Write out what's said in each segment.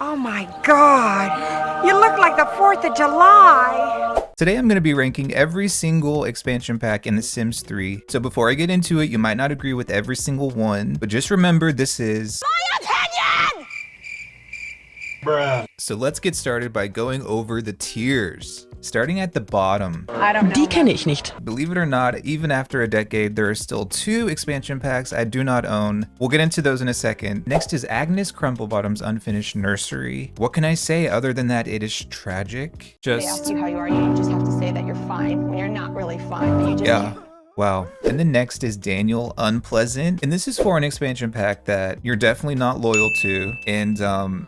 Oh my God, you look like the 4th of July. Today I'm going to be ranking every single expansion pack in The Sims 3. So before I get into it, you might not agree with every single one, but just remember this is My opinion! Bruh. So let's get started by going over the tiers. Starting at the bottom. Die kenne ich nicht. Believe it or not, even after a decade, there are still 2 expansion packs I do not own. We'll get into those in a second. Next is Agnes Crumplebottom's Unfinished Nursery. What can I say other than that it is tragic? They ask you how you are, you just have to say that you're fine when you're not really fine, but you just yeah. Wow. And then next is Daniel Unpleasant. And this is for an expansion pack that you're definitely not loyal to. And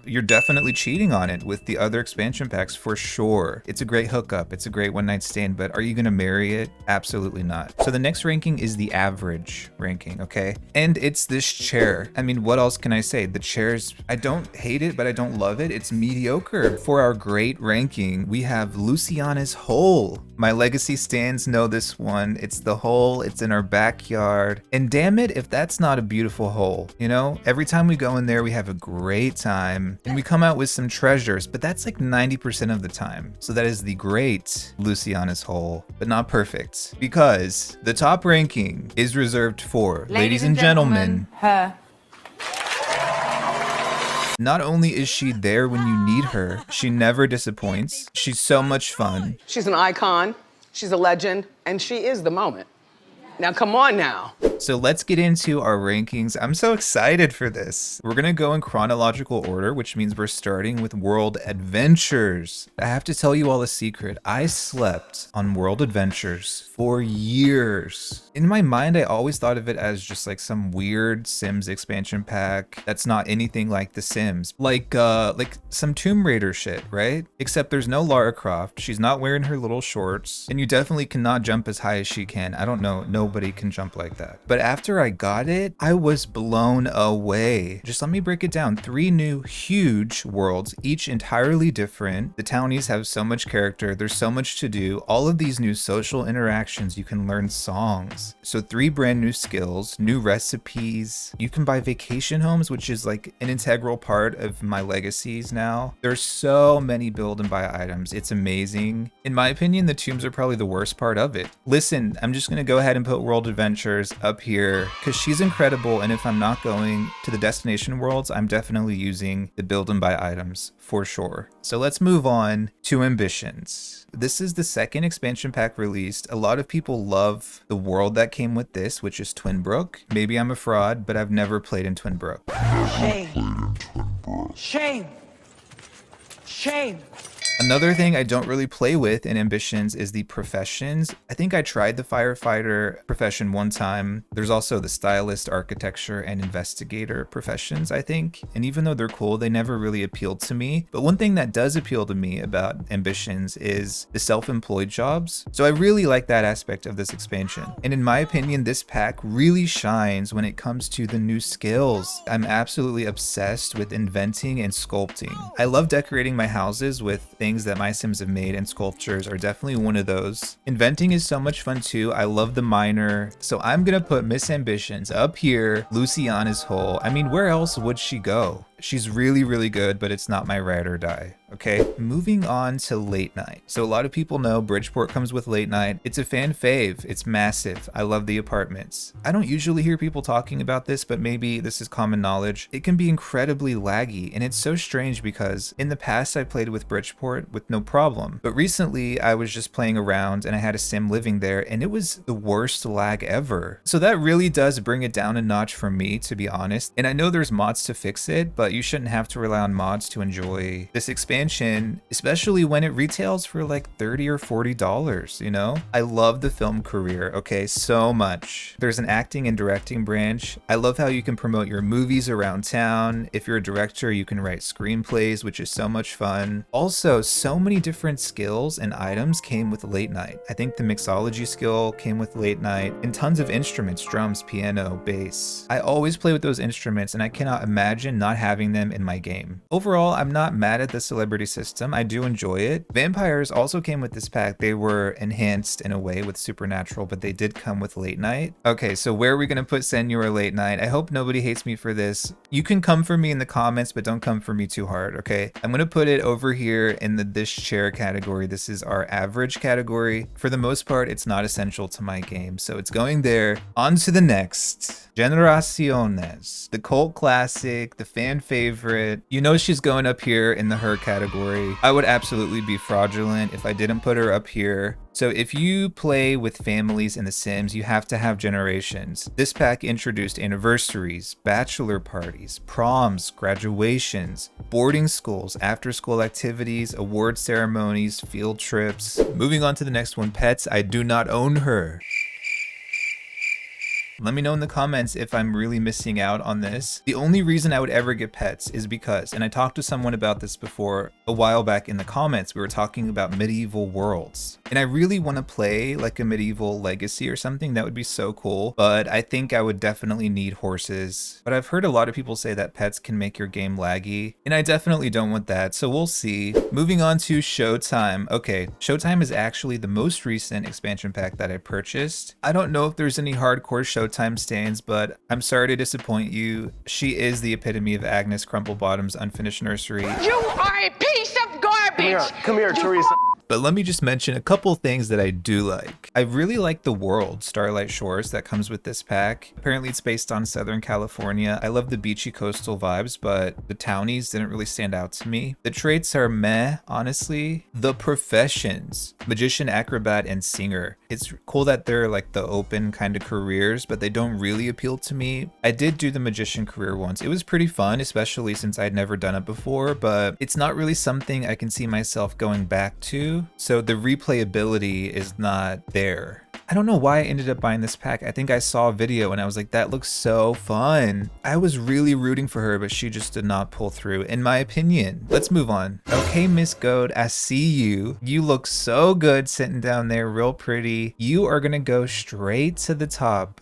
you're definitely cheating on it with the other expansion packs for sure. It's a great hookup. It's a great one night stand, but are you gonna marry it? Absolutely not. So the next ranking is the average ranking, okay? And it's this chair. I mean, what else can I say? The chairs, I don't hate it, but I don't love it. It's mediocre. For our great ranking, we have Luciana's Hole. My legacy stands know this one. It's the hole, it's in our backyard. And damn it, if that's not a beautiful hole, you know? Every time we go in there, we have a great time and we come out with some treasures, but that's like 90% of the time. So that is the great Luciana's Hole, but not perfect, because the top ranking is reserved for, ladies and gentlemen, her. Not only is she there when you need her, she never disappoints. She's so much fun. She's an icon, she's a legend, and she is the moment. Now come on now. So let's get into our rankings. I'm so excited for this. We're gonna go in chronological order, which means we're starting with World Adventures. I have to tell you all a secret. I slept on World Adventures for years. In my mind, I always thought of it as just like some weird Sims expansion pack that's not anything like The Sims. Like some Tomb Raider shit, right? Except there's no Lara Croft. She's not wearing her little shorts, and you definitely cannot jump as high as she can. I don't know, nobody can jump like that. But after I got it, I was blown away. Just let me break it down. 3 new huge worlds, each entirely different. The townies have so much character. There's so much to do. All of these new social interactions, you can learn songs. So 3 brand new skills, new recipes. You can buy vacation homes, which is like an integral part of my legacies now. There's so many build and buy items. It's amazing. In my opinion, the tombs are probably the worst part of it. Listen, I'm just gonna go ahead and put World Adventures up here because she's incredible, and if I'm not going to the destination worlds, I'm definitely using the build and buy items for sure. So let's move on to Ambitions. This is the second expansion pack released. A lot of people love the world that came with this, which is Twinbrook. Maybe I'm a fraud, but I've never played in Twinbrook. Shame. Shame. Shame. Another thing I don't really play with in Ambitions is the professions. I think I tried the firefighter profession one time. There's also the stylist, architecture, and investigator professions, I think. And even though they're cool, they never really appealed to me. But one thing that does appeal to me about Ambitions is the self-employed jobs. So I really like that aspect of this expansion. And in my opinion, this pack really shines when it comes to the new skills. I'm absolutely obsessed with inventing and sculpting. I love decorating my houses with things that my Sims have made, and sculptures are definitely one of those. Inventing is so much fun too. I love the miner. So I'm gonna put Miss Ambitions up here, Luciana's Hole. I mean, where else would she go? She's really, really good, but it's not my ride or die. Okay, moving on to Late Night. So a lot of people know Bridgeport comes with Late Night. It's a fan fave. It's massive. I love the apartments. I don't usually hear people talking about this, but maybe this is common knowledge. It can be incredibly laggy, and it's so strange because in the past I played with Bridgeport with no problem. But recently I was just playing around and I had a Sim living there, and it was the worst lag ever. So that really does bring it down a notch for me, to be honest. And I know there's mods to fix it, but you shouldn't have to rely on mods to enjoy this expansion, especially when it retails for like $30 or $40, you know? I love the film career, okay, so much. There's an acting and directing branch. I love how you can promote your movies around town. If you're a director, you can write screenplays, which is so much fun. Also, so many different skills and items came with Late Night. I think the mixology skill came with Late Night, and tons of instruments, drums, piano, bass. I always play with those instruments, and I cannot imagine not having them in my game. Overall, I'm not mad at the celebrity Liberty System. I do enjoy it. Vampires also came with this pack. They were enhanced in a way with Supernatural, but they did come with Late Night. Okay, so where are we gonna put Senora Late Night? I hope nobody hates me for this. You can come for me in the comments, but don't come for me too hard, okay? I'm gonna put it over here in the this chair category. This is our average category. For the most part, it's not essential to my game, so it's going there. On to the next. Generaciones, the cult classic, the fan favorite. You know she's going up here in the her category. I would absolutely be fraudulent if I didn't put her up here. So if you play with families in The Sims, you have to have generations. This pack introduced anniversaries, bachelor parties, proms, graduations, boarding schools, after-school activities, award ceremonies, field trips. Moving on to the next one, pets. I do not own her. Let me know in the comments if I'm really missing out on this. The only reason I would ever get pets is because, and I talked to someone about this before a while back in the comments, we were talking about medieval worlds. And I really want to play like a medieval legacy or something. That would be so cool. But I think I would definitely need horses. But I've heard a lot of people say that pets can make your game laggy. And I definitely don't want that. So we'll see. Moving on to Showtime. Okay, Showtime is actually the most recent expansion pack that I purchased. I don't know if there's any hardcore Showtime stands, but I'm sorry to disappoint you. She is the epitome of Agnes Crumplebottom's Unfinished Nursery. You are a piece of garbage! Come here, Teresa. But let me just mention a couple things that I do like. I really like the world, Starlight Shores, that comes with this pack. Apparently it's based on Southern California. I love the beachy coastal vibes, but the townies didn't really stand out to me. The traits are meh, honestly. The professions, magician, acrobat, and singer. It's cool that they're like the open kind of careers, but they don't really appeal to me. I did do the magician career once. It was pretty fun, especially since I'd never done it before, but it's not really something I can see myself going back to. So the replayability is not there. I don't know why I ended up buying this pack. I think I saw a video and I was like, that looks so fun. I was really rooting for her, but she just did not pull through, in my opinion. Let's move on. Okay, Miss Goad, I see you. You look so good sitting down there, real pretty. You are gonna go straight to the top.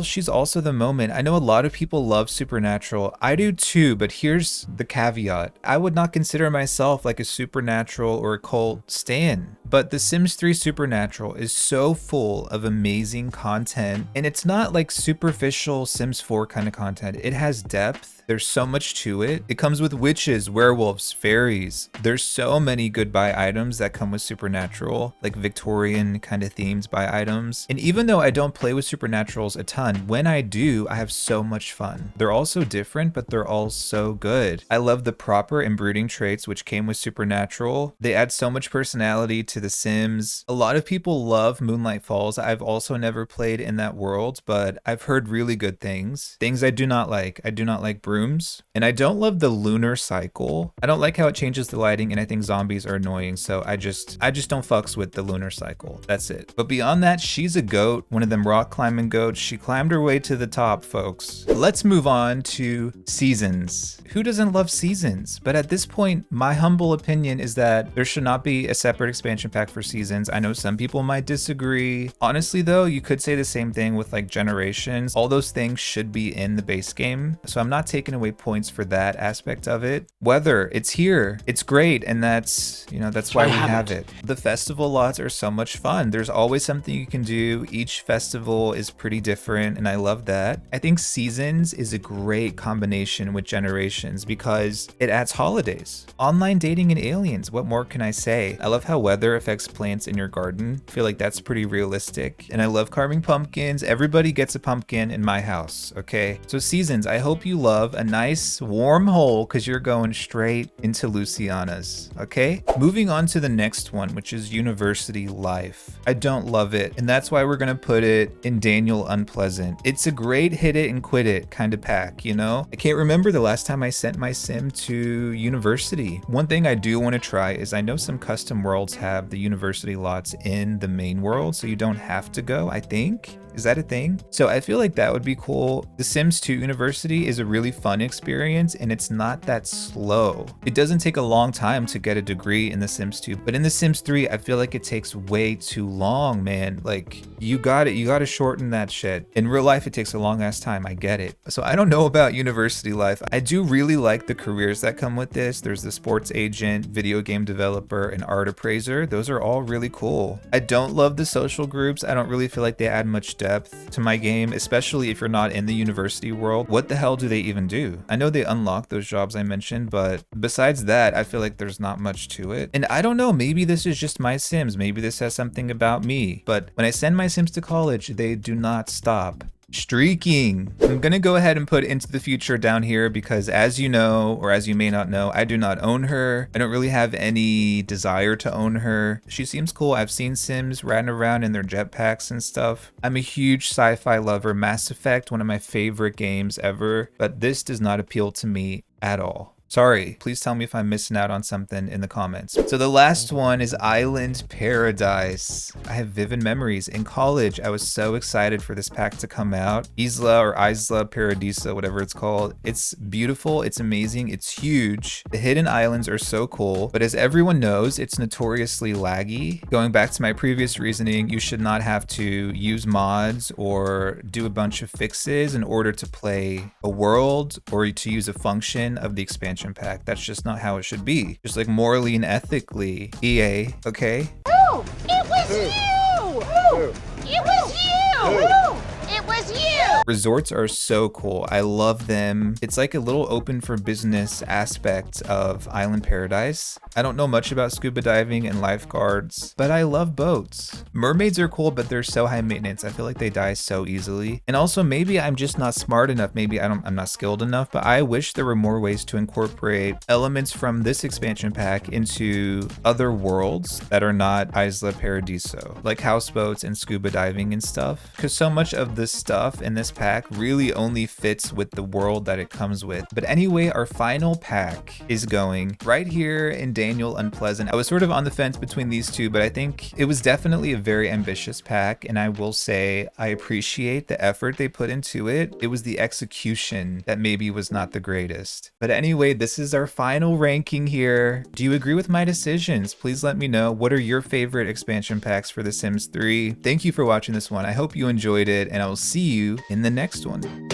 She's also the moment. I know a lot of people love Supernatural. I do too, but here's the caveat. I would not consider myself like a Supernatural or a cult stan. But The Sims 3 Supernatural is so full of amazing content, and it's not like superficial Sims 4 kind of content. It has depth. There's so much to it. It comes with witches, werewolves, fairies. There's so many good buy items that come with Supernatural, like Victorian kind of themed buy items. And even though I don't play with Supernaturals a ton, when I do, I have so much fun. They're all so different, but they're all so good. I love the proper and brooding traits which came with Supernatural. They add so much personality to The Sims. A lot of people love Moonlight Falls. I've also never played in that world, but I've heard really good things. Things I do not like. I do not like brooms, and I don't love the lunar cycle. I don't like how it changes the lighting, and I think zombies are annoying, so I just don't fucks with the lunar cycle. That's it. But beyond that, she's a goat, one of them rock climbing goats. She climbed her way to the top, folks. Let's move on to seasons. Who doesn't love seasons? But at this point, my humble opinion is that there should not be a separate expansion pack for seasons. I know some people might disagree. Honestly though, you could say the same thing with like generations. All those things should be in the base game. So I'm not taking away points for that aspect of it. Weather, it's here. It's great, and that's why we have it. The festival lots are so much fun. There's always something you can do. Each festival is pretty different, and I love that. I think seasons is a great combination with generations because it adds holidays. Online dating and aliens, what more can I say? I love how weather affects plants in your garden. I feel like that's pretty realistic. And I love carving pumpkins. Everybody gets a pumpkin in my house, okay? So seasons, I hope you love a nice warm hole because you're going straight into Luciana's, okay? Moving on to the next one, which is University Life. I don't love it, and that's why we're gonna put it in Daniel Unpleasant. It's a great hit it and quit it kind of pack, you know? I can't remember the last time I sent my sim to university. One thing I do want to try is I know some custom worlds have the university lots in the main world, so you don't have to go, I think. Is that a thing? So I feel like that would be cool. The Sims 2 University is a really fun experience and it's not that slow. It doesn't take a long time to get a degree in The Sims 2, but in The Sims 3, I feel like it takes way too long, man. Like you gotta shorten that shit. In real life, it takes a long ass time. I get it. So I don't know about university life. I do really like the careers that come with this. There's the sports agent, video game developer, and art appraiser. Those are all really cool. I don't love the social groups. I don't really feel like they add much depth to my game, especially if you're not in the university world. What the hell do they even do? I know they unlock those jobs I mentioned, but besides that, I feel like there's not much to it. And I don't know, maybe this is just my Sims. Maybe this has something about me. But when I send my Sims to college, they do not stop streaking. I'm gonna go ahead and put Into the Future down here because, as you know, or as you may not know, I do not own her. I don't really have any desire to own her. She seems cool. I've seen Sims riding around in their jetpacks and stuff. I'm a huge sci-fi lover. Mass Effect, one of my favorite games ever, but this does not appeal to me at all. Sorry, please tell me if I'm missing out on something in the comments. So the last one is Island Paradise. I have vivid memories. In college, I was so excited for this pack to come out. Isla Paradiso, whatever it's called. It's beautiful, it's amazing, it's huge. The hidden islands are so cool, but as everyone knows, it's notoriously laggy. Going back to my previous reasoning, you should not have to use mods or do a bunch of fixes in order to play a world or to use a function of the expansion pack. That's just not how it should be. Just like morally and ethically. EA, okay? Ooh, it was you! Ooh, it was you! Ooh, it was you! Resorts are so cool. I love them. It's like a little open for business aspect of Island Paradise. I don't know much about scuba diving and lifeguards, but I love boats. Mermaids are cool, but they're so high maintenance. I feel like they die so easily. And also maybe I'm just not smart enough. Maybe I'm not skilled enough, but I wish there were more ways to incorporate elements from this expansion pack into other worlds that are not Isla Paradiso, like houseboats and scuba diving and stuff. Because so much of this stuff in this pack really only fits with the world that it comes with. But anyway, our final pack is going right here in Daniel Unpleasant. I was sort of on the fence between these two, but I think it was definitely a very ambitious pack, and I will say I appreciate the effort they put into it. It was the execution that maybe was not the greatest. But anyway, this is our final ranking here. Do you agree with my decisions? Please let me know. What are your favorite expansion packs for The Sims 3? Thank you for watching this one. I hope you enjoyed it, and I will see you in the next one.